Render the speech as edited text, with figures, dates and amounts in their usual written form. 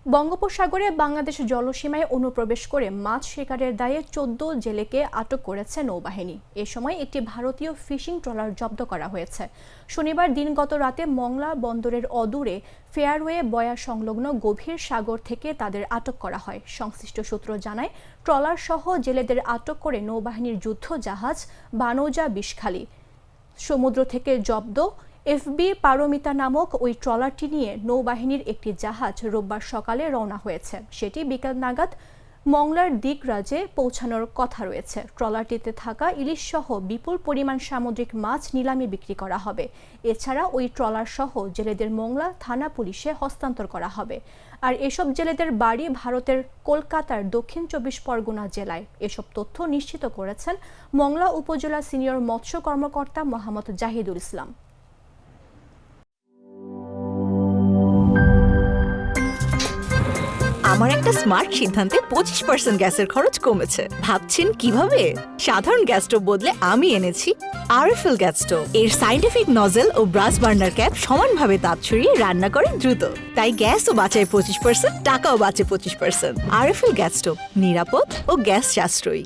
বঙ্গোপসাগরে বাংলাদেশ জলসীমায় অনুপ্রবেশ করে মাছ শিকারের দায়ে ১৪ জেলেকে আটক করেছে নৌবাহিনী। এ সময় একটি ভারতীয় ফিশিং ট্রলার জব্দ করা হয়েছে। শনিবার দিনগত রাতে মংলা বন্দরের অদূরে ফেয়ারওয়ে বয়া সংলগ্ন গভীর সাগর থেকে তাদের আটক করা হয়। সংশ্লিষ্ট সূত্র জানায়, ট্রলার সহ জেলেদের আটক করে নৌবাহিনীর যুদ্ধ জাহাজ বানৌজা বিষখালী সমুদ্র থেকে জব্দ এফবি পারমিতা নামক ওই ট্রলারটি নিয়ে নৌবাহিনীর একটি জাহাজ রোববার সকালে রওনা হয়েছে। সেটি বিকেল নাগাদ মংলার দিগরাজে পৌঁছানোর কথা রয়েছে। ট্রলারটিতে থাকা ইলিশ সহ বিপুল পরিমাণ সামুদ্রিক মাছ নিলামে বিক্রি করা হবে। এছাড়া ওই ট্রলার সহ জেলেদের মংলা থানা পুলিশে হস্তান্তর করা হবে। আর এসব জেলেদের বাড়ি ভারতের কলকাতার দক্ষিণ ২৪ পরগনা জেলায়। এসব তথ্য নিশ্চিত করেছেন মংলা উপজেলা সিনিয়র মৎস্য কর্মকর্তা মোহাম্মদ জাহিদুল ইসলাম। আমার একটা স্মার্ট সিদ্ধান্তে 25% গ্যাসের খরচ কমেছে। ভাবছেন কিভাবে? সাধারণ গ্যাস স্টোভ বদলে আমি এনেছি আরএফএল গ্যাস স্টোভ। এর সাইন্টিফিক নজল ও ব্রাস বার্নার ক্যাপ সমানভাবে তাপ ছড়িয়ে রান্না করে দ্রুত। তাই গ্যাসও বাঁচায় 25%, টাকাও বাঁচে 25%। আরএফএল গ্যাস স্টোভ, নিরাপদ ও গ্যাস সাশ্রয়ী।